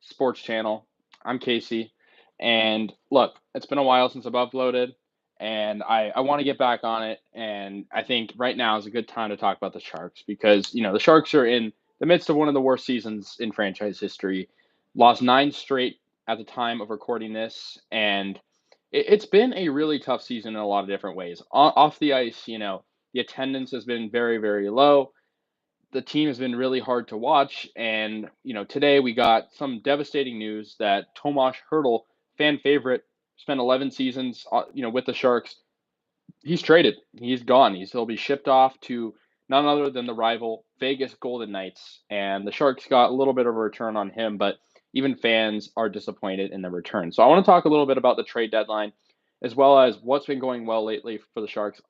Sports Channel. I'm Casey. And look, it's been a while since I've uploaded, and I want to get back on it. And I think right now is a good time to talk about the Sharks because, the Sharks are in the midst of one of the worst seasons in franchise history. Lost nine straight at the time of recording this, and it's been a really tough season in a lot of different ways. Off the ice, the attendance has been very, very low. The team has been really hard to watch. And, today we got some devastating news that Tomas Hertl, fan favorite, spent 11 seasons, with the Sharks. He's traded. He's gone. He'll be shipped off to none other than the rival Vegas Golden Knights. And the Sharks got a little bit of a return on him, but even fans are disappointed in the return. So I want to talk a little bit about the trade deadline, as well as what's been going well lately for the Sharks.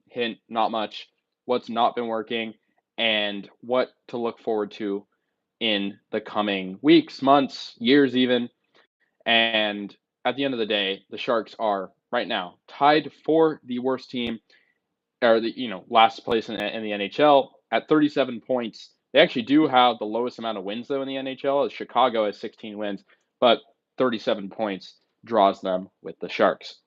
Hint, not much. What's not been working, and what to look forward to in the coming weeks, months, years, even. And at the end of the day, the Sharks are right now tied for the worst team, or the last place in the NHL at 37 points. They actually do have the lowest amount of wins though in the NHL, as Chicago has 16 wins, but 37 points draws them with the Sharks.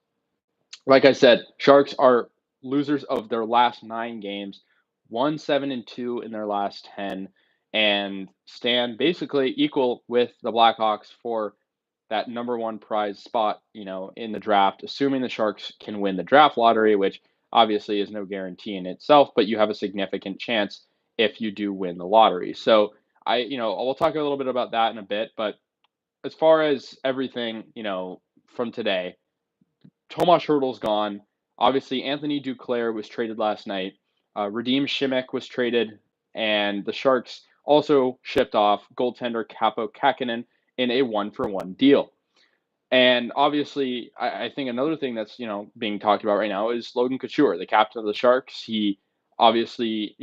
Like I said, Sharks are losers of their last 9 games, 1-7-2 in their last 10, and stand basically equal with the Blackhawks for that number one prize spot, in the draft, assuming the Sharks can win the draft lottery, which obviously is no guarantee in itself, but you have a significant chance if you do win the lottery. So we'll talk a little bit about that in a bit, but as far as everything, from today, Tomas Hertl's gone. Obviously, Anthony Duclair was traded last night. Radim Šimek was traded, and the Sharks also shipped off goaltender Capo Kakinen in a one-for-one deal. And obviously, I think another thing that's being talked about right now is Logan Couture, the captain of the Sharks. He obviously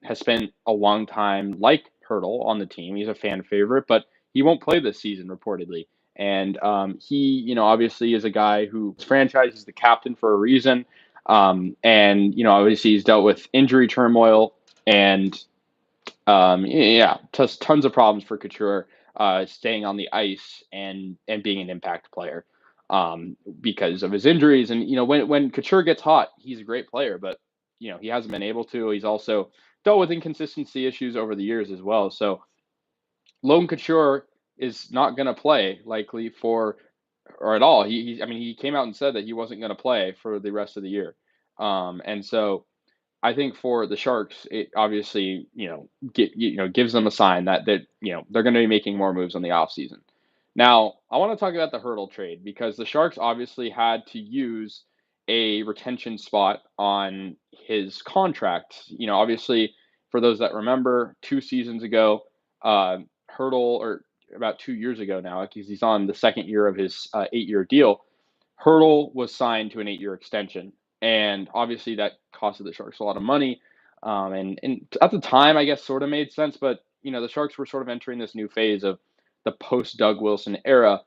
has spent a long time like Hertl on the team. He's a fan favorite, but he won't play this season reportedly. And he, obviously is a guy whose franchise is the captain for a reason. And obviously he's dealt with injury turmoil and yeah, just tons of problems for Couture staying on the ice and being an impact player because of his injuries. And when Couture gets hot, he's a great player, but he hasn't been able to. He's also dealt with inconsistency issues over the years as well. So Logan Couture is not going to play likely for or at all. I mean, he came out and said that he wasn't going to play for the rest of the year. And so I think for the Sharks, it obviously, gives them a sign that they're going to be making more moves on the offseason. Now, I want to talk about the Hertl trade because the Sharks obviously had to use a retention spot on his contract. Obviously, for those that remember, 2 seasons ago, Hertl, or about 2 years ago now, because he's on the second year of his 8-year deal, Hertl was signed to an 8-year extension, and obviously that costed the Sharks a lot of money. And at the time, I guess, sort of made sense, but the Sharks were sort of entering this new phase of the post Doug Wilson era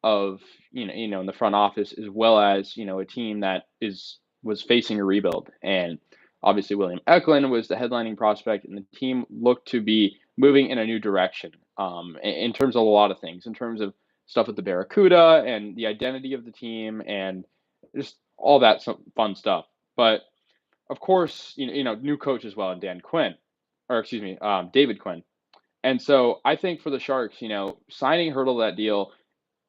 of in the front office, as well as a team that was facing a rebuild. And obviously William Eklund was the headlining prospect, and the team looked to be moving in a new direction in terms of a lot of things, in terms of stuff with the Barracuda and the identity of the team and just all that fun stuff. But of course, new coach as well, Dan Quinn, or excuse me, David Quinn. And so I think for the Sharks, signing Hertl that deal,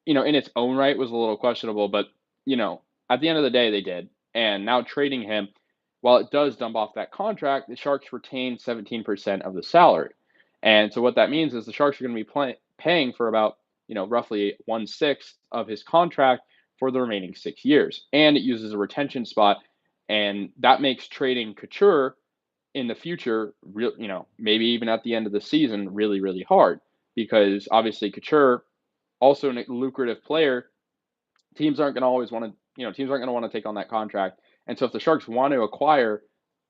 in its own right was a little questionable, but at the end of the day, they did. And now trading him, while it does dump off that contract, the Sharks retain 17% of the salary. And so what that means is the Sharks are going to be paying for about, roughly 1/6 of his contract for the remaining 6 years. And it uses a retention spot. And that makes trading Couture in the future, maybe even at the end of the season, really, really hard because obviously Couture, also a lucrative player, teams aren't going to always want to, teams aren't going to want to take on that contract. And so if the Sharks want to acquire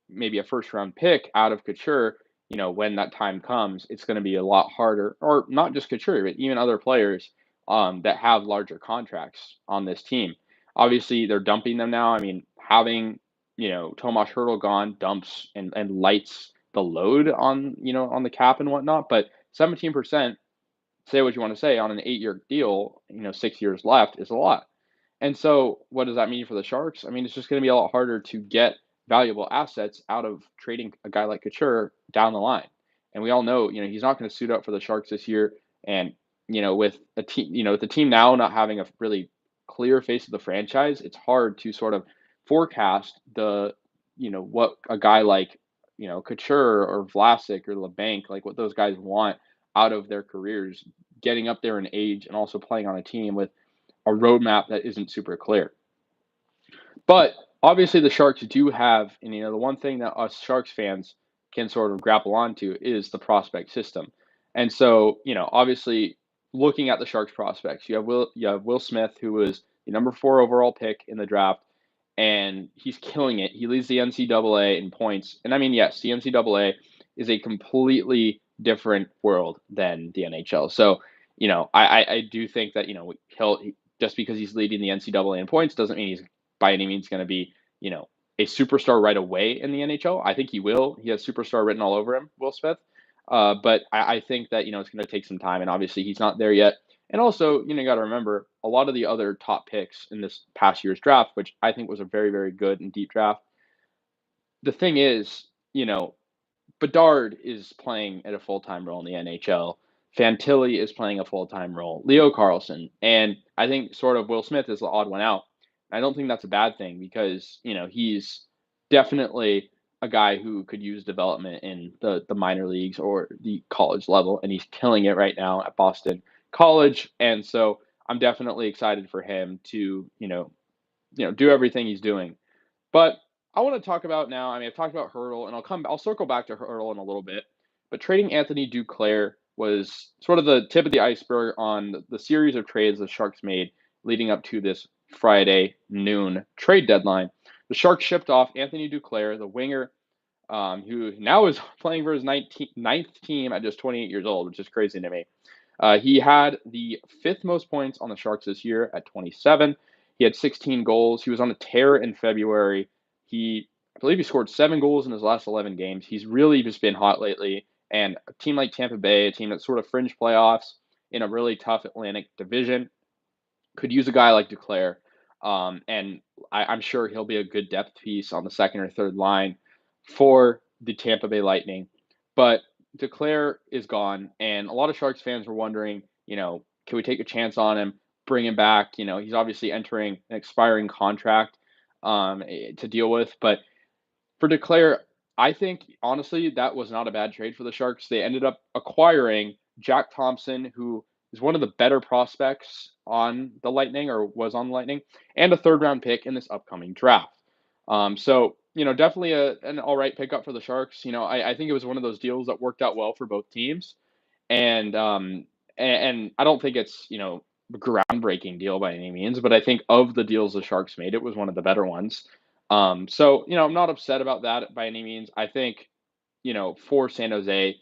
maybe a first round pick out of Couture, when that time comes, it's going to be a lot harder, or not just Couture, but even other players that have larger contracts on this team. Obviously, they're dumping them now. I mean, having, Tomas Hertl gone dumps and lights the load on, on the cap and whatnot, but 17%, say what you want to say, on an 8-year deal, 6 years left is a lot. And so, what does that mean for the Sharks? I mean, it's just going to be a lot harder to get valuable assets out of trading a guy like Couture down the line. And we all know, he's not going to suit up for the Sharks this year. And with a team, with the team now not having a really clear face of the franchise, it's hard to sort of forecast what a guy like Couture or Vlasic or LeBanc, like what those guys want out of their careers, getting up there in age and also playing on a team with a roadmap that isn't super clear. But obviously, the Sharks do have, and the one thing that us Sharks fans can sort of grapple onto is the prospect system. And so, obviously, looking at the Sharks prospects, you have Will Smith, who was the number 4 overall pick in the draft, and he's killing it. He leads the NCAA in points, and I mean, yes, the NCAA is a completely different world than the NHL. So, I do think that he'll just because he's leading the NCAA in points doesn't mean he's by any means going to be, a superstar right away in the NHL. I think he will. He has superstar written all over him, Will Smith. But I think that, it's going to take some time, and obviously he's not there yet. And also, you got to remember a lot of the other top picks in this past year's draft, which I think was a very, very good and deep draft. The thing is, Bedard is playing at a full time role in the NHL. Fantilli is playing a full time role. Leo Carlsson, and I think sort of Will Smith is the odd one out. I don't think that's a bad thing because he's definitely a guy who could use development in the minor leagues or the college level, and he's killing it right now at Boston College. And so I'm definitely excited for him to do everything he's doing. But I want to talk about now. I mean, I've talked about Hurdle, and I'll circle back to Hurdle in a little bit. But trading Anthony Duclair was sort of the tip of the iceberg on the series of trades the Sharks made leading up to this Friday noon trade deadline. The Sharks shipped off Anthony Duclair, the winger, who now is playing for his ninth team at just 28 years old, which is crazy to me. He had the 5th most points on the Sharks this year at 27. He had 16 goals. He was on a tear in February. I believe he scored 7 goals in his last 11 games. He's really just been hot lately. And a team like Tampa Bay, a team that's sort of fringe playoffs in a really tough Atlantic division, could use a guy like Duclair. And I'm sure he'll be a good depth piece on the second or third line for the Tampa Bay Lightning. But Duclair is gone, and a lot of Sharks fans were wondering, can we take a chance on him, bring him back? He's obviously entering an expiring contract to deal with. But for Duclair, I think honestly that was not a bad trade for the Sharks. They ended up acquiring Jack Thompson, who is one of the better prospects on the Lightning or was on the Lightning, and a 3rd-round pick in this upcoming draft. So definitely an all right pickup for the Sharks. I think it was one of those deals that worked out well for both teams, and and I don't think it's a groundbreaking deal by any means, but I think of the deals the Sharks made, it was one of the better ones. So I'm not upset about that by any means. I think for San Jose,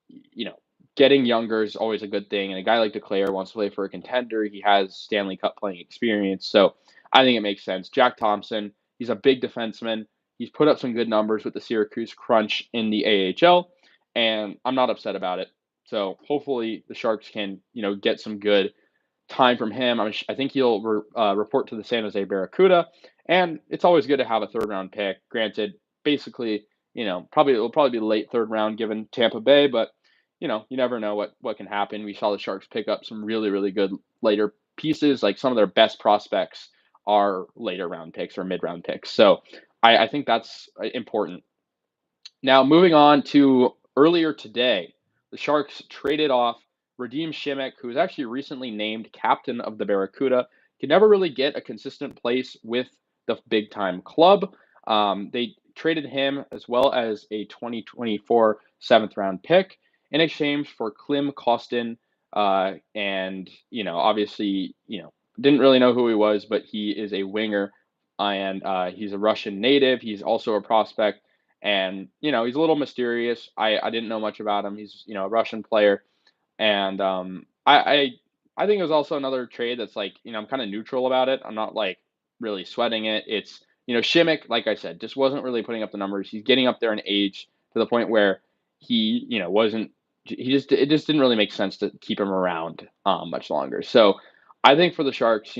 you know, getting younger is always a good thing. And a guy like Duclair wants to play for a contender. He has Stanley Cup playing experience. So I think it makes sense. Jack Thompson, he's a big defenseman. He's put up some good numbers with the Syracuse Crunch in the AHL, and I'm not upset about it. So hopefully the Sharks can, get some good time from him. I think he'll report to the San Jose Barracuda, and it's always good to have a 3rd-round pick. Granted, basically, it'll probably be late 3rd round given Tampa Bay, but you never know what can happen. We saw the Sharks pick up some really really good later pieces. Like some of their best prospects are later round picks or mid-round picks. So I think that's important. Now moving on to earlier today, the Sharks traded off Radim Shimek, who was actually recently named captain of the Barracuda. Could never really get a consistent place with the big time club. They traded him as well as a 2024 7th-round pick in exchange for Klim Kostin. And, obviously, didn't really know who he was, but he is a winger and he's a Russian native. He's also a prospect. And, he's a little mysterious. I didn't know much about him. He's, a Russian player. And I think it was also another trade that's like, I'm kind of neutral about it. I'm not like really sweating it. It's, Shimek, like I said, just wasn't really putting up the numbers. He's getting up there in age to the point where he, wasn't it just didn't really make sense to keep him around much longer. So I think for the Sharks,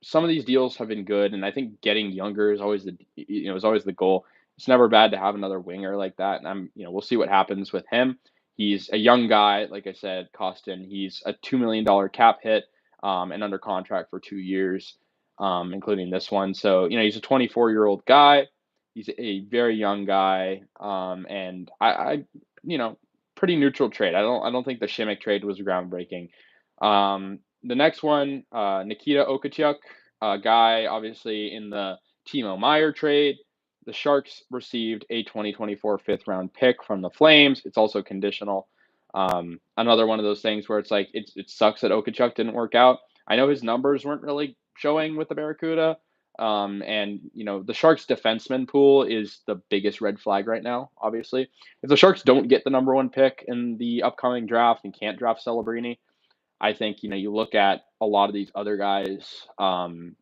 some of these deals have been good, and I think getting younger is always is always the goal. It's never bad to have another winger like that, and we'll see what happens with him. He's a young guy, like I said, Costin. He's a $2 million cap hit, and under contract for 2 years, including this one. So he's a 24-year-old guy. He's a very young guy, and you know, pretty neutral trade. I don't think the Shimmick trade was groundbreaking. The next one, Nikita Okachuk, a guy obviously in the Timo Meyer trade. The Sharks received a 2024 fifth round pick from the Flames. It's also conditional. Another one of those things where it's like it sucks that Okachuk didn't work out. I know his numbers weren't really showing with the Barracuda. And the Sharks defenseman pool is the biggest red flag right now, obviously. If the Sharks don't get the number one pick in the upcoming draft and can't draft Celebrini, I think, you look at a lot of these other guys in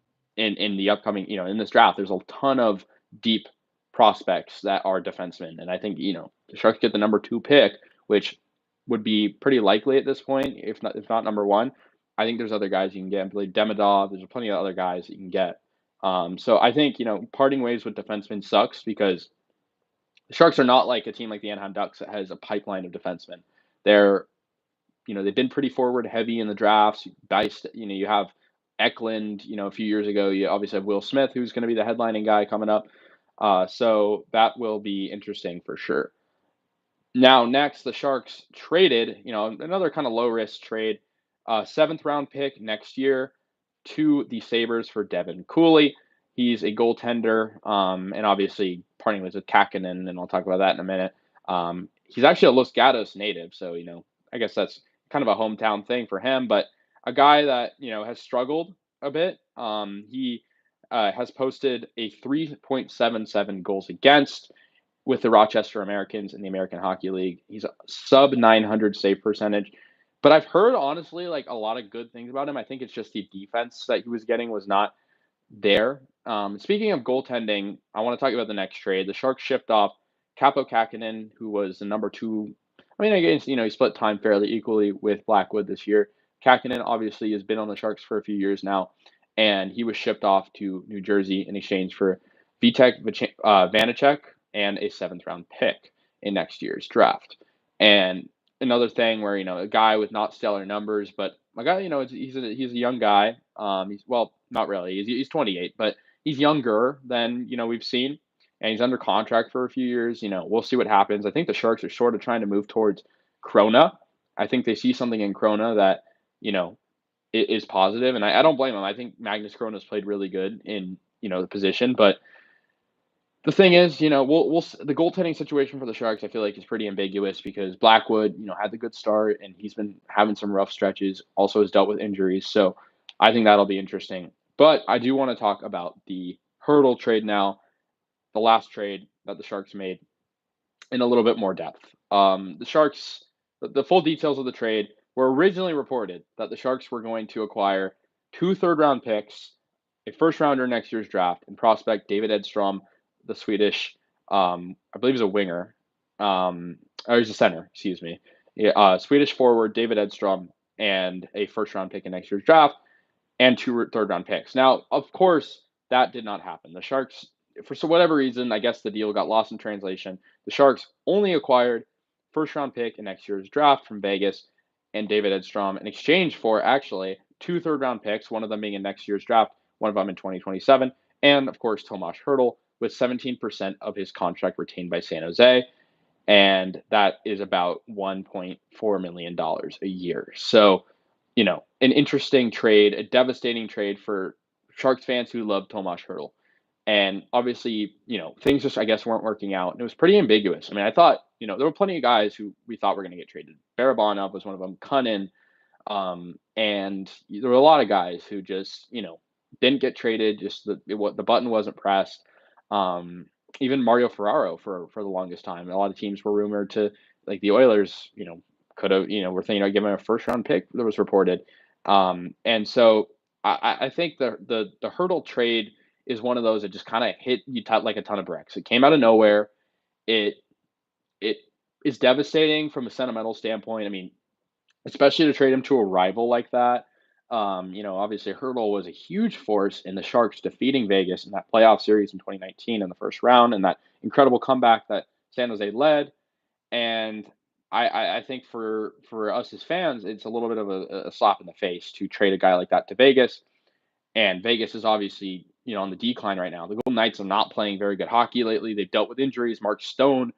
the upcoming, in this draft, there's a ton of deep prospects that are defensemen. And I think, the Sharks get the number two pick, which would be pretty likely at this point, if not number one. I think there's other guys you can get. I believe Demidov, there's plenty of other guys that you can get. So I think, parting ways with defensemen sucks because the Sharks are not like a team like the Anaheim Ducks that has a pipeline of defensemen. They're, they've been pretty forward heavy in the drafts. You have Eklund, a few years ago. You obviously have Will Smith, who's going to be the headlining guy coming up. So that will be interesting for sure. Now, next, the Sharks traded, another kind of low risk trade, seventh round pick next year to the Sabres for Devin Cooley. He's a goaltender, and obviously parting with Kakinen, and I'll talk about that in a minute. He's actually a Los Gatos native, so I guess that's kind of a hometown thing for him. But a guy that has struggled a bit. He has posted a 3.77 goals against with the Rochester Americans in the American Hockey League. He's a sub 900 save percentage. But I've heard honestly like a lot of good things about him. I think it's just the defense that he was getting was not there. Speaking of goaltending, I want to talk about the next trade. The Sharks shipped off Capo Kakinen, who was the number two. I mean, I guess he split time fairly equally with Blackwood this year. Kakinen obviously has been on the Sharks for a few years now, and he was shipped off to New Jersey in exchange for Vitek Vanacek and a seventh round pick in next year's draft. And another thing where a guy with not stellar numbers, but my guy, he's a young guy. He's well, not really. He's 28, but he's younger than we've seen, and he's under contract for a few years. We'll see what happens. I think the Sharks are sort of trying to move towards Krona. I think they see something in Krona that is positive, and I don't blame him. I think Magnus Krona's played really good in the position, but the thing is, we'll the goaltending situation for the Sharks, I feel like, is pretty ambiguous because Blackwood, had the good start and he's been having some rough stretches. Also, has dealt with injuries, so I think that'll be interesting. But I do want to talk about the Hurdle trade now, the last trade that the Sharks made, in a little bit more depth. The Sharks, the full details of the trade were originally reported that the Sharks were going to acquire 2 third-round picks, a first-rounder next year's draft, and prospect David Edstrom, the Swedish, I believe he's a winger, or he's a center, excuse me. Yeah, Swedish forward David Edstrom, and a first-round pick in next year's draft, and 2 third-round picks. Now, of course, that did not happen. The Sharks, for whatever reason, I guess the deal got lost in translation. The Sharks only acquired first-round pick in next year's draft from Vegas and David Edstrom in exchange for actually 2 third-round picks, one of them being in next year's draft, one of them in 2027, and of course Tomas Hertl with 17% of his contract retained by San Jose, and that is about $1.4 million a year. So, an interesting trade, a devastating trade for Sharks fans who love Tomas Hertl. And obviously, things just, I guess, weren't working out. And it was pretty ambiguous. I mean, I thought, there were plenty of guys who we thought were going to get traded. Barabanov was one of them, Cunnin. And there were a lot of guys who just, didn't get traded. Just the button wasn't pressed. Even Mario Ferraro for the longest time. A lot of teams were rumored to, like the Oilers, could have, were thinking about giving him a first round pick that was reported. And so I think the Hertl trade is one of those that just kind of hit you like a ton of bricks. It came out of nowhere. It is devastating from a sentimental standpoint. I mean, especially to trade him to a rival like that. Obviously Hurdle was a huge force in the Sharks defeating Vegas in that playoff series in 2019 in the first round, and that incredible comeback that San Jose led. And I think for us as fans, it's a little bit of a slap in the face to trade a guy like that to Vegas. And Vegas is obviously, on the decline right now. The Golden Knights are not playing very good hockey lately. They've dealt with injuries. Mark Stone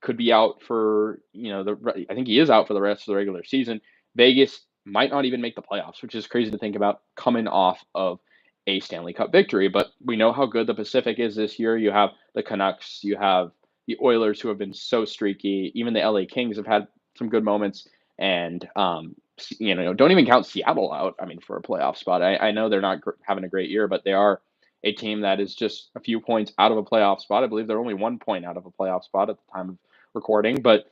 could be out for, I think he is out for the rest of the regular season. Vegas might not even make the playoffs, which is crazy to think about coming off of a Stanley Cup victory. But we know how good the Pacific is this year. You have the Canucks, you have the Oilers, who have been so streaky. Even the LA Kings have had some good moments. And, don't even count Seattle out, I mean, for a playoff spot. I know they're not having a great year, but they are a team that is just a few points out of a playoff spot. I believe they're only 1 point out of a playoff spot at the time of recording. But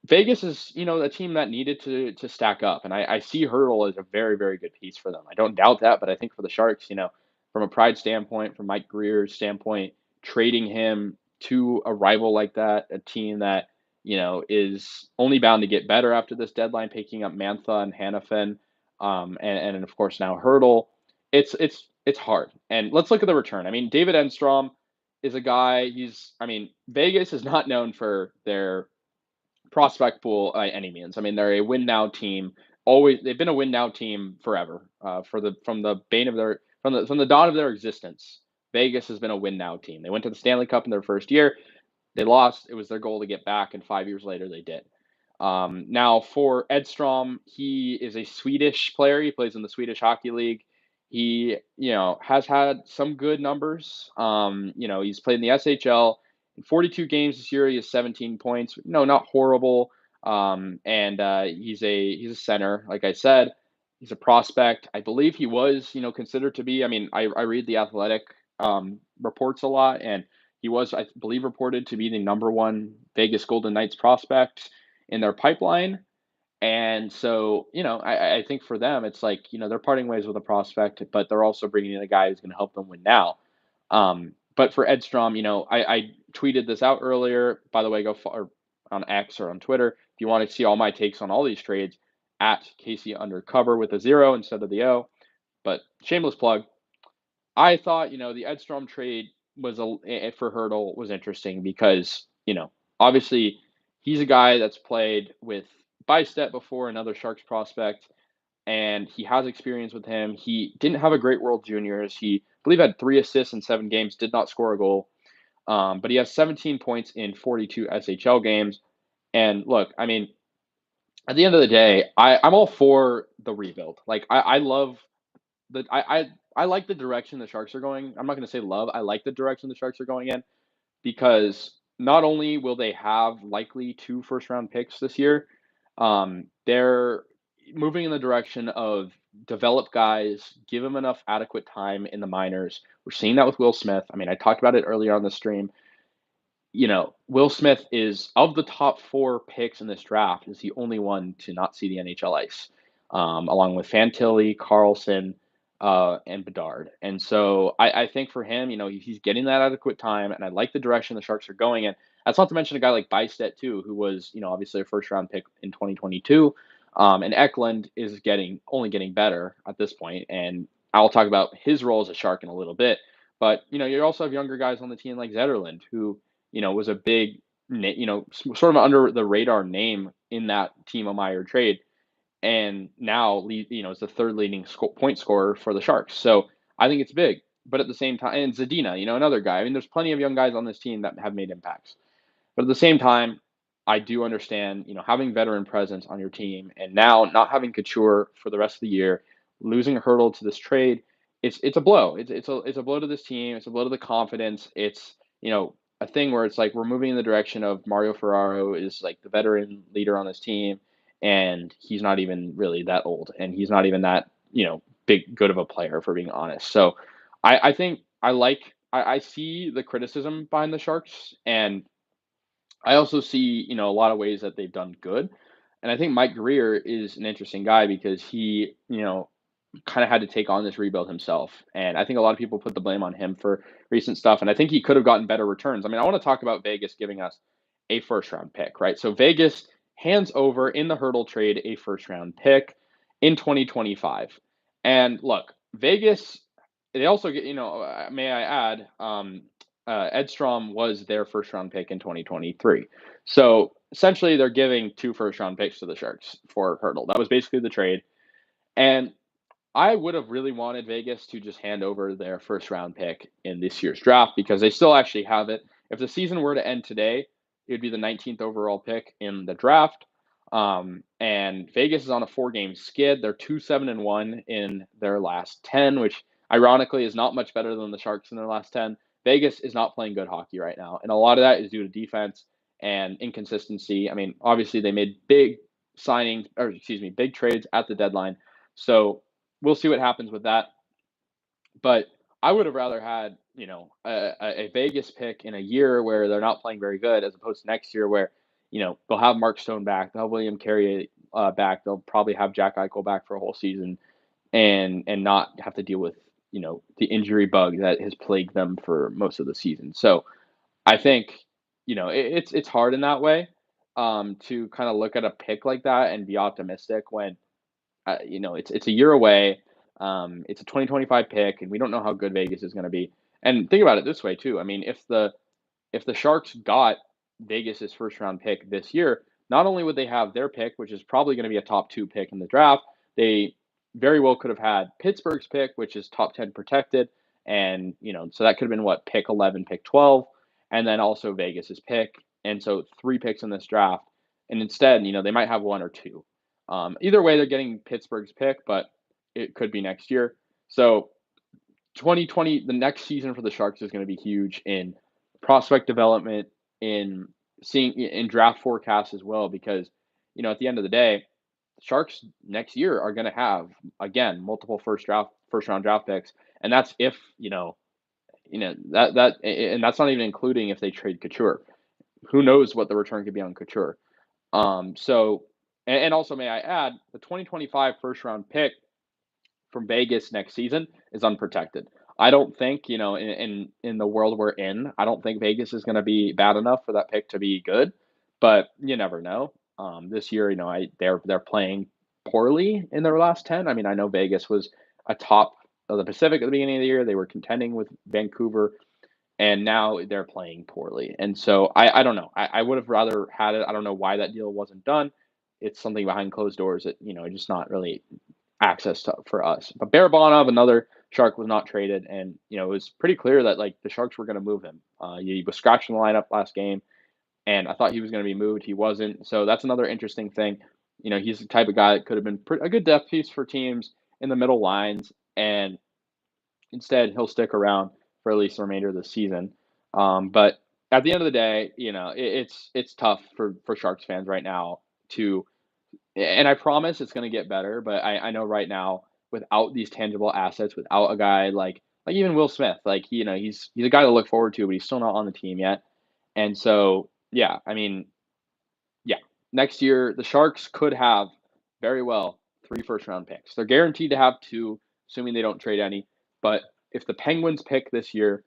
Vegas is, a team that needed to stack up, and I see Hurdle as a very, very good piece for them. I don't doubt that, but I think for the Sharks, from a pride standpoint, from Mike Greer's standpoint, trading him to a rival like that, a team that is only bound to get better after this deadline, picking up Mantha and Hannafin, and of course now Hurdle. It's hard, and let's look at the return. I mean, David Enstrom is a guy. Vegas is not known for their prospect pool by any means. I mean, they're a win now team. Always, they've been a win now team forever. From the bane of their from the dawn of their existence, Vegas has been a win now team. They went to the Stanley Cup in their first year. They lost. It was their goal to get back, and 5 years later, they did. Now for Edstrom, he is a Swedish player. He plays in the Swedish Hockey League. He, has had some good numbers. He's played in the SHL. In 42 games this year, he has 17 points. No, not horrible. And he's a center, like I said. He's a prospect. I believe he was, considered to be. I mean, I read the Athletic reports a lot, and he was, I believe, reported to be the number one Vegas Golden Knights prospect in their pipeline. And so, I think for them, it's like, they're parting ways with a prospect, but they're also bringing in a guy who's going to help them win now. But for Edstrom, I tweeted this out earlier. By the way, go on X or on Twitter if you want to see all my takes on all these trades at Casey Undercover with a 0 instead of the O. But shameless plug. I thought, the Edstrom trade was for Hurdle was interesting because, obviously he's a guy that's played with Bystedt before, another Sharks prospect, and he has experience with him. He didn't have a great World Juniors. He, I believe, had 3 assists in 7 games, did not score a goal. But he has 17 points in 42 SHL games. And look, I mean, at the end of the day, I'm all for the rebuild. Like I love I like the direction the Sharks are going. I'm not going to say love. I like the direction the Sharks are going in because not only will they have likely 2 first round picks this year, they're moving in the direction of develop guys, give them enough adequate time in the minors. We're seeing that with Will Smith. I mean, I talked about it earlier on the stream. Will Smith is of the top 4 picks in this draft is the only one to not see the NHL ice, along with Fantilli, Carlson, and Bedard. And so I think for him, he's getting that adequate time, and I like the direction the Sharks are going in. That's not to mention a guy like Bystedt too, who was, obviously a first round pick in 2022. And Eklund is only getting better at this point. And I'll talk about his role as a Shark in a little bit. But, you also have younger guys on the team like Zetterlund, who, was a big, sort of under the radar name in that Timo Meier trade. And now, is the third leading point scorer for the Sharks. So I think it's big. But at the same time, and Zadina, another guy. I mean, there's plenty of young guys on this team that have made impacts. But at the same time, I do understand, having veteran presence on your team and now not having Couture for the rest of the year, losing a Hurdle to this trade, it's a blow. It's a blow to this team. It's a blow to the confidence. It's, a thing where it's like we're moving in the direction of Mario Ferraro is like the veteran leader on this team, and he's not even really that old, and he's not even that, big good of a player, for being honest. So I think I see the criticism behind the Sharks, and I also see, a lot of ways that they've done good. And I think Mike Greer is an interesting guy because he, kind of had to take on this rebuild himself. And I think a lot of people put the blame on him for recent stuff. And I think he could have gotten better returns. I mean, I want to talk about Vegas giving us a first round pick, right? So Vegas hands over in the hurdle trade a first round pick in 2025. And look, Vegas, they also get, may I add, Edstrom was their first round pick in 2023. So essentially, they're giving two first round picks to the Sharks for Hurdle. That was basically the trade. And I would have really wanted Vegas to just hand over their first round pick in this year's draft because they still actually have it. If the season were to end today, it would be the 19th overall pick in the draft. And Vegas is on a 4 game skid. They're 2-7-1 in their last 10, which ironically is not much better than the Sharks in their last 10. Vegas is not playing good hockey right now. And a lot of that is due to defense and inconsistency. I mean, obviously, they made big signings, or excuse me, big trades at the deadline. So we'll see what happens with that. But I would have rather had, a Vegas pick in a year where they're not playing very good, as opposed to next year where, they'll have Mark Stone back, they'll have William Carey back, they'll probably have Jack Eichel back for a whole season, and not have to deal with, the injury bug that has plagued them for most of the season. So I think, it's hard in that way, to kind of look at a pick like that and be optimistic when it's a year away. It's a 2025 pick, and we don't know how good Vegas is going to be. And think about it this way too. I mean, if the Sharks got Vegas's first round pick this year, not only would they have their pick, which is probably going to be a top 2 pick in the draft, they very well could have had Pittsburgh's pick, which is top 10 protected, and so that could have been what, pick 11, pick 12, and then also Vegas's pick, and so 3 picks in this draft. And instead, they might have one or two. Either way, they're getting Pittsburgh's pick, but it could be next year. So 2020, the next season for the Sharks is going to be huge in prospect development, in seeing in draft forecasts as well, because at the end of the day, Sharks next year are going to have again multiple first round draft picks, and that's if and that's not even including if they trade Couture. Who knows what the return could be on Couture? So, and also may I add, the 2025 first round pick from Vegas next season is unprotected. I don't think, in the world we're in, I don't think Vegas is going to be bad enough for that pick to be good, but you never know. This year, they're playing poorly in their last 10. I mean, I know Vegas was a top of the Pacific at the beginning of the year. They were contending with Vancouver, and now they're playing poorly. And so I don't know. I would have rather had it. I don't know why that deal wasn't done. It's something behind closed doors that, just not really access to for us. But Barabanov, another Shark, was not traded, and it was pretty clear that like the Sharks were going to move him. He was scratching the lineup last game, and I thought he was going to be moved. He wasn't, so that's another interesting thing. He's the type of guy that could have been a good depth piece for teams in the middle lines, and instead he'll stick around for at least the remainder of the season. But at the end of the day, it's tough for Sharks fans right now to, and I promise it's going to get better. But I know right now, without these tangible assets, without a guy like even Will Smith, like he's a guy to look forward to, but he's still not on the team yet. And so yeah, I mean, yeah, next year the Sharks could have very well 3 first round picks. They're guaranteed to have two, assuming they don't trade any. But if the Penguins pick this year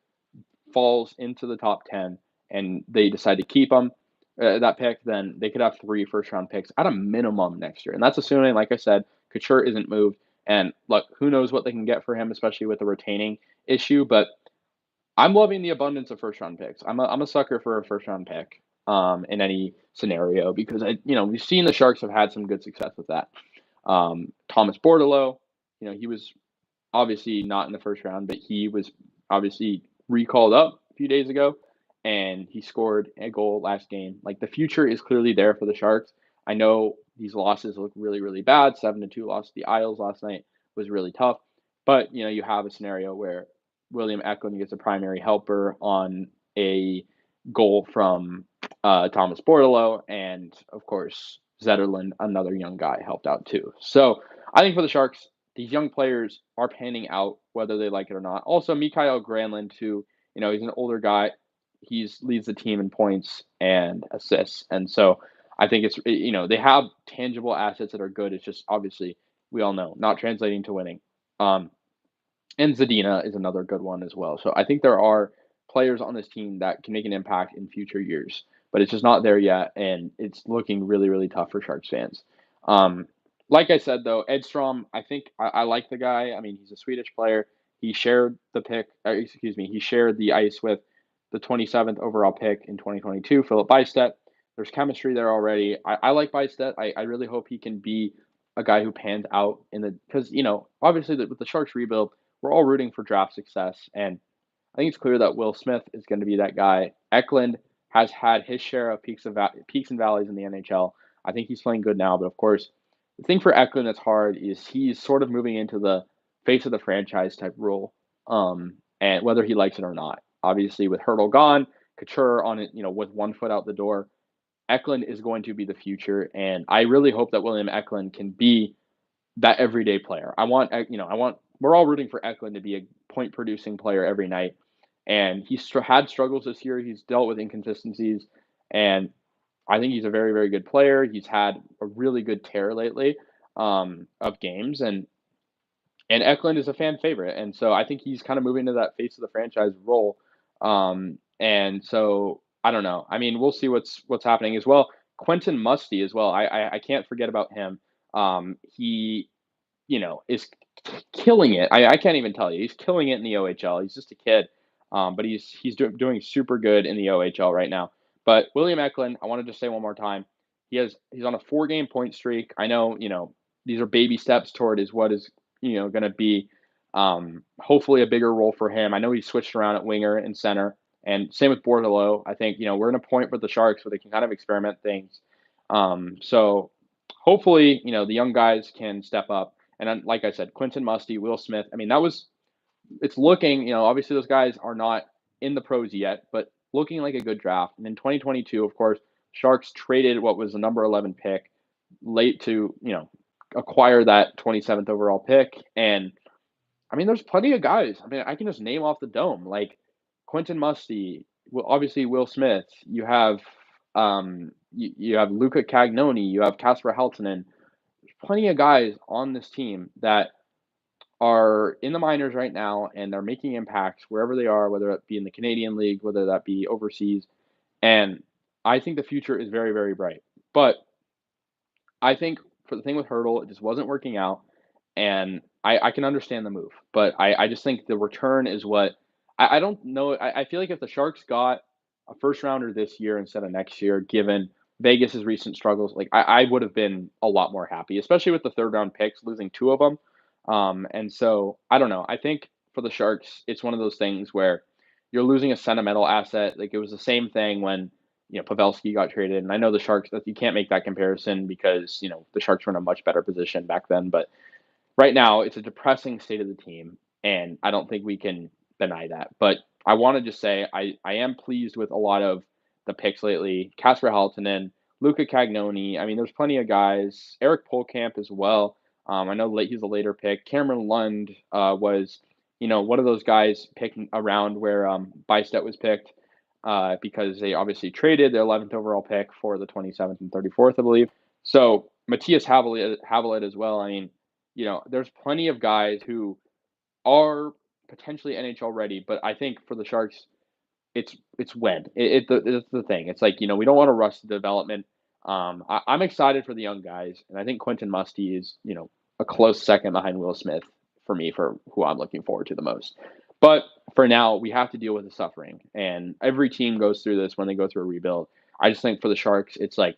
falls into the top 10 and they decide to keep them, that pick, then they could have 3 first round picks at a minimum next year. And that's assuming, like I said, Couture isn't moved. And look, who knows what they can get for him, especially with the retaining issue. But I'm loving the abundance of first round picks. I'm a sucker for a first round pick in any scenario because we've seen the Sharks have had some good success with that. Thomas Bordeleau, he was obviously not in the first round, but he was obviously recalled up a few days ago, and he scored a goal last game. Like the future is clearly there for the Sharks. I know these losses look really, really bad. 7-2 loss to the Isles last night was really tough, but you have a scenario where William Eklund gets a primary helper on a goal from Thomas Bordeleau, and of course Zetterlund, another young guy, helped out too. So I think for the Sharks, these young players are panning out whether they like it or not. Also, Mikael Granlund, too, he's an older guy. He's leads the team in points and assists. And so I think it's, they have tangible assets that are good. It's just obviously, we all know, not translating to winning. And Zadina is another good one as well. So I think there are players on this team that can make an impact in future years. but it's just not there yet, and it's looking really, really tough for Sharks fans. Um, like I said, though, Edstrom, I think I like the guy. I mean, he's a Swedish player. He shared the pick, excuse me, he shared the ice with the 27th overall pick in 2022, Philip Bystedt. There's chemistry there already. I like Bystedt. I really hope he can be a guy who pans out in the because obviously with the Sharks rebuild, we're all rooting for draft success, and I think it's clear that Will Smith is going to be that guy. Eklund has had his share of peaks and valleys in the NHL. I think he's playing good now, but of course, the thing for Eklund that's hard is he's sort of moving into the face of the franchise type role, and whether he likes it or not. Obviously, with Hurdle gone, Couture on it, with one foot out the door, Eklund is going to be the future, and I really hope that William Eklund can be that everyday player. We're all rooting for Eklund to be a point producing player every night. And he's had struggles this year. He's dealt with inconsistencies. And I think he's a very, very good player. He's had a really good tear lately of games. And Eklund is a fan favorite. And so I think he's kind of moving to that face of the franchise role. And so I don't know. I mean, we'll see what's happening as well. Quentin Musty as well. I can't forget about him. He is killing it. I can't even tell you. He's killing it in the OHL. He's just a kid, but he's doing super good in the OHL right now. But William Eklund, I wanted to say one more time, he's on a 4-game point streak. I know these are baby steps toward is what is going to be hopefully a bigger role for him. I know he switched around at winger and center, and same with Bordelot. I think we're in a point with the Sharks where they can kind of experiment things. So hopefully the young guys can step up. And then, like I said, Quentin Musty, Will Smith. I mean, it's looking, obviously those guys are not in the pros yet, but looking like a good draft. And in 2022, of course, Sharks traded what was the number 11 pick late to, acquire that 27th overall pick. And I mean, there's plenty of guys. I mean, I can just name off the dome like Quentin Musty, obviously Will Smith. You have Luca Cagnoni, you have Casper Heltonen. Plenty of guys on this team that are in the minors right now and they're making impacts wherever they are, whether it be in the Canadian League, whether that be overseas. And I think the future is very, very bright. But I think for the thing with Hurdle, it just wasn't working out. And I can understand the move. But I just think the return is what I don't know. I feel like if the Sharks got a first rounder this year instead of next year, given Vegas's recent struggles, like I would have been a lot more happy, especially with the third round picks, losing two of them. And so I don't know. I think for the Sharks, it's one of those things where you're losing a sentimental asset. Like it was the same thing when Pavelski got traded, and I know the Sharks that you can't make that comparison because the Sharks were in a much better position back then. But right now, it's a depressing state of the team, and I don't think we can deny that. But I want to just say I am pleased with a lot of the picks lately. Casper Haltonen, Luca Cagnoni. I mean, there's plenty of guys. Eric Polkamp as well. I know he's a later pick. Cameron Lund was, one of those guys picking around where Bystedt was picked because they obviously traded their 11th overall pick for the 27th and 34th, I believe. So Matthias Havelit as well. I mean, there's plenty of guys who are potentially NHL ready, but I think for the Sharks, it's when it's the thing. It's like we don't want to rush the development. I'm excited for the young guys, and I think Quentin Musty is a close second behind Will Smith for me for who I'm looking forward to the most. But for now, we have to deal with the suffering, and every team goes through this when they go through a rebuild. I just think for the Sharks, it's like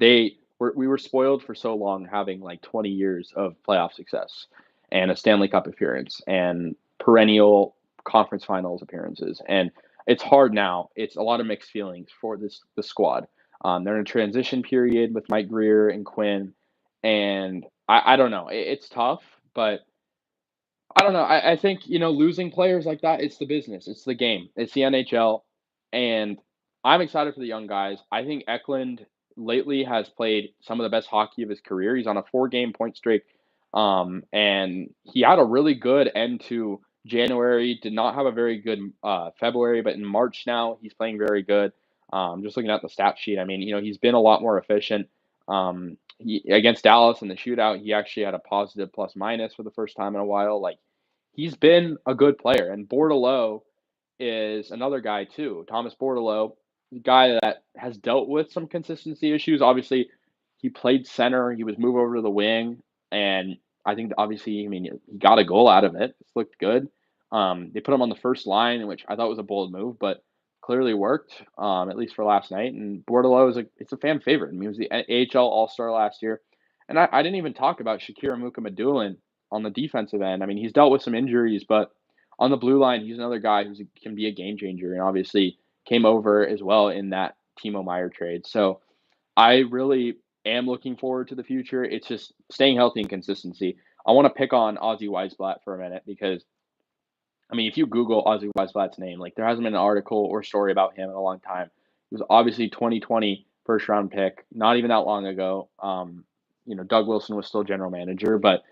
we were spoiled for so long having like 20 years of playoff success and a Stanley Cup appearance and perennial conference finals appearances. And it's hard now. It's a lot of mixed feelings for the squad. They're in a transition period with Mike Greer and Quinn, and I don't know. It's tough, but I don't know. I think losing players like that. It's the business. It's the game. It's the NHL, and I'm excited for the young guys. I think Eklund lately has played some of the best hockey of his career. He's on a 4-game point streak, and he had a really good end to January. Did not have a very good February, but in March now he's playing very good. Just looking at the stat sheet, I mean, he's been a lot more efficient. Against Dallas in the shootout, he actually had a positive plus minus for the first time in a while. Like he's been a good player, and Bordelot is another guy too. Thomas Bordelot, guy that has dealt with some consistency issues. Obviously, he played center, he was moved over to the wing, and I think obviously, I mean, he got a goal out of it. It looked good. They put him on the first line, which I thought was a bold move, but clearly worked, at least for last night. And Bordelot it's a fan favorite. I mean, he was the AHL All Star last year, and I didn't even talk about Shakira Mukamadulin on the defensive end. I mean, he's dealt with some injuries, but on the blue line, he's another guy who can be a game changer, and obviously came over as well in that Timo Meyer trade. So I really am looking forward to the future. It's just staying healthy and consistency. I want to pick on Ozzy Weisblatt for a minute because I mean, if you Google Ozzy Weisblatt's name, like there hasn't been an article or story about him in a long time. He was obviously 2020 first round pick, not even that long ago. Doug Wilson was still general manager, but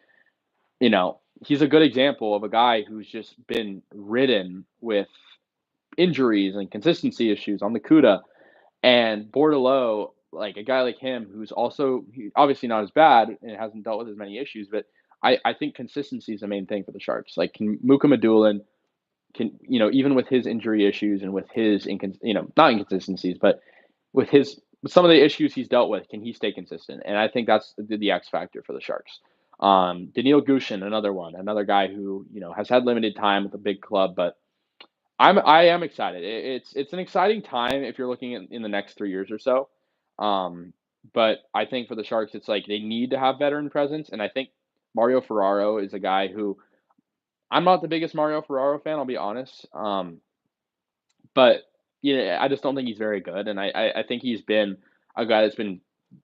he's a good example of a guy who's just been ridden with injuries and consistency issues on the CUDA. And Bordelot, like a guy like him, who's also obviously not as bad and hasn't dealt with as many issues, but I think consistency is the main thing for the Sharks. Like, can Muka Madulin even with his injury issues and with his not inconsistencies, but with some of the issues he's dealt with, can he stay consistent? And I think that's the X factor for the Sharks. Daniil Gushin, another guy who has had limited time with a big club, but I am excited. It's an exciting time if you're looking in the next 3 years or so. But I think for the Sharks, it's like they need to have veteran presence, and I think Mario Ferraro is a guy who I'm not the biggest Mario Ferraro fan. I'll be honest. But I just don't think he's very good, and I think he's been a guy that's been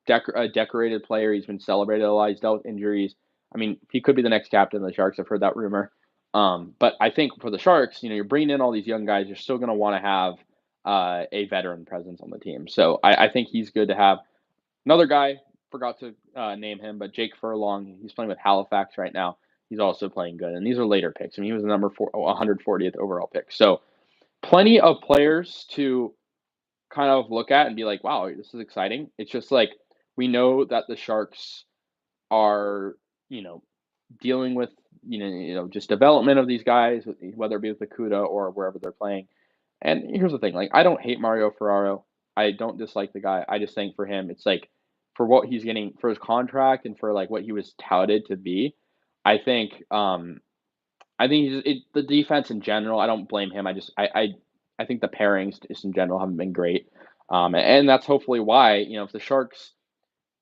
a decorated player. He's been celebrated a lot. He's dealt with injuries. I mean, he could be the next captain of the Sharks. I've heard that rumor. But I think for the Sharks, you're bringing in all these young guys. You're still going to want to have a veteran presence on the team. So I think he's good to have. Another guy, forgot to name him, but Jake Furlong. He's playing with Halifax right now. He's also playing good, and these are later picks. I mean, he was the number 140th overall pick. So plenty of players to kind of look at and be like, wow, this is exciting. It's just like we know that the Sharks are, dealing with, just development of these guys, whether it be with the CUDA or wherever they're playing. And here's the thing, like I don't hate Mario Ferraro. I don't dislike the guy. I just think for him, it's like for what he's getting for his contract and for like what he was touted to be, I think the defense in general. I don't blame him. I think the pairings just in general haven't been great, and that's hopefully why if the Sharks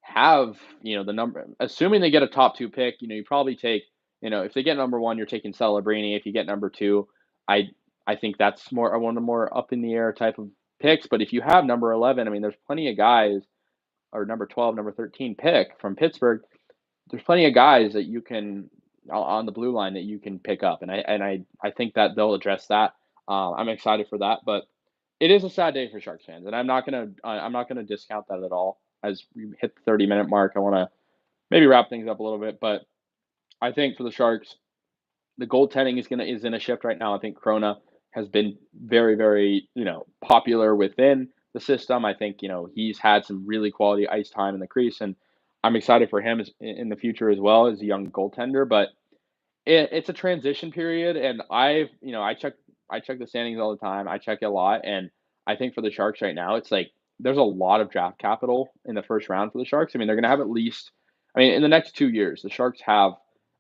have the number, assuming they get a top two pick, you probably take if they get number one, you're taking Celebrini. If you get number two, I I think that's more one of the more up in the air type of picks. But if you have number 11, I mean, there's plenty of guys or number 12, number 13 pick from Pittsburgh, there's plenty of guys that you can on the blue line that you can pick up, and I think that they'll address that. I'm excited for that, but it is a sad day for Sharks fans, and I'm not gonna discount that at all. As we hit the 30-minute mark, I want to maybe wrap things up a little bit, but I think for the Sharks, the goaltending is in a shift right now. I think Krona has been very, very popular within the system. I think he's had some really quality ice time in the crease, and I'm excited for him in the future as well as a young goaltender. But it's a transition period, and I check the standings all the time. I check it a lot, and I think for the Sharks right now, it's like there's a lot of draft capital in the first round for the Sharks. I mean, they're going to have at least, I mean, in the next 2 years, the Sharks have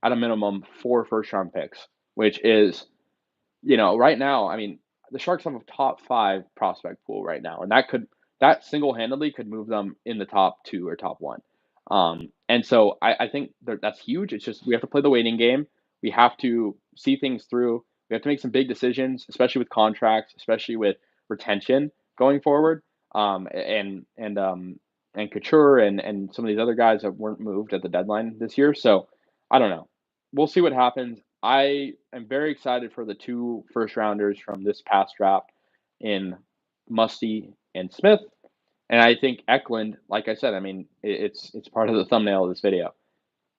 at a minimum 4 first round picks, which is, right now, I mean, the Sharks have a top 5 prospect pool right now, and that single handedly could move them in the top 2 or top 1. And so I think that's huge. It's just we have to play the waiting game. We have to see things through. We have to make some big decisions, especially with contracts, especially with retention going forward. And Couture and some of these other guys that weren't moved at the deadline this year. So I don't know. We'll see what happens. I am very excited for the 2 first rounders from this past draft in Musty and Smith. And I think Eklund, like I said, I mean, it's part of the thumbnail of this video.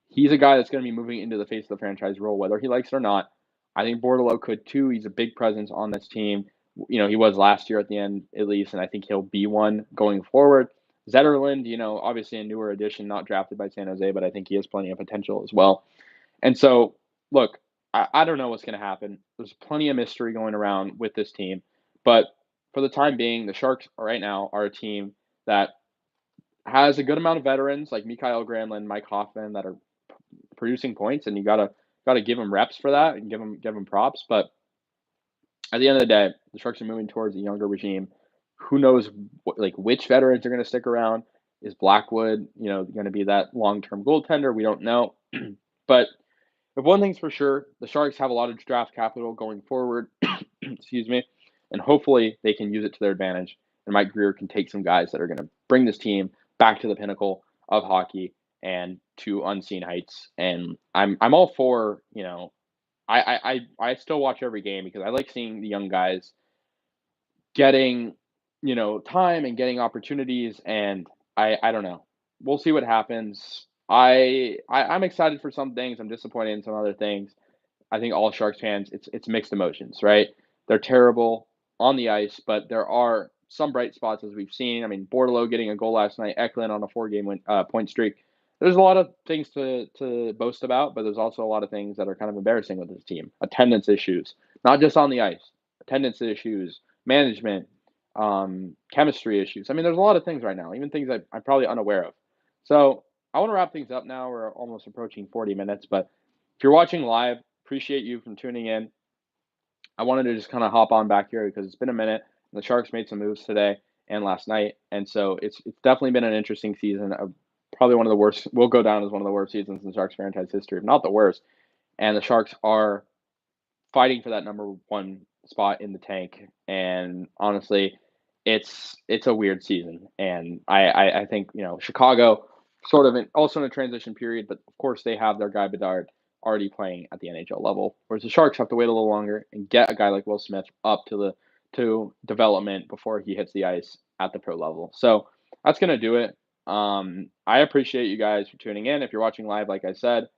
He's a guy that's going to be moving into the face of the franchise role, whether he likes it or not. I think Bordelot could too. He's a big presence on this team. He was last year at the end, at least, and I think he'll be one going forward. Zetterlund, obviously a newer addition, not drafted by San Jose, but I think he has plenty of potential as well. And so, look, I don't know what's going to happen. There's plenty of mystery going around with this team, but for the time being, the Sharks right now are a team that has a good amount of veterans like Mikael Granlund, Mike Hoffman that are producing points, and you gotta give them reps for that and give them props. But at the end of the day, the Sharks are moving towards a younger regime. Who knows like which veterans are going to stick around? Is Blackwood, going to be that long-term goaltender? We don't know. But if one thing's for sure, the Sharks have a lot of draft capital going forward. Excuse me, and hopefully they can use it to their advantage. And Mike Grier can take some guys that are going to bring this team back to the pinnacle of hockey and to unseen heights. And I'm all for I still watch every game because I like seeing the young guys getting, time and getting opportunities. And I don't know. We'll see what happens. I'm excited for some things. I'm disappointed in some other things. I think all Sharks fans, it's mixed emotions, right? They're terrible on the ice, but there are some bright spots as we've seen. I mean, Bordelot getting a goal last night, Eklund on a 4-game point streak. There's a lot of things to boast about, but there's also a lot of things that are kind of embarrassing with this team. Attendance issues, not just on the ice, attendance issues, management, chemistry issues. I mean, there's a lot of things right now, even things I'm probably unaware of. So I want to wrap things up now. We're almost approaching 40 minutes, but if you're watching live, appreciate you from tuning in. I wanted to just kind of hop on back here because it's been a minute. The Sharks made some moves today and last night, and so it's definitely been an interesting season. Probably one of the worst. Will go down as one of the worst seasons in Sharks franchise history, if not the worst. And the Sharks are fighting for that number one spot in the tank. And honestly, it's a weird season. And I think Chicago sort of also in a transition period, but of course they have their guy Bedard already playing at the NHL level, whereas the Sharks have to wait a little longer and get a guy like Will Smith up to development before he hits the ice at the pro level. So that's gonna do it. I appreciate you guys for tuning in. If you're watching live, like I said,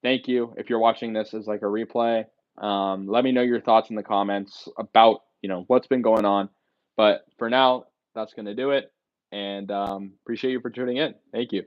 thank you. If you're watching this as like a replay, let me know your thoughts in the comments about what's been going on. But for now, that's gonna do it. And appreciate you for tuning in. Thank you.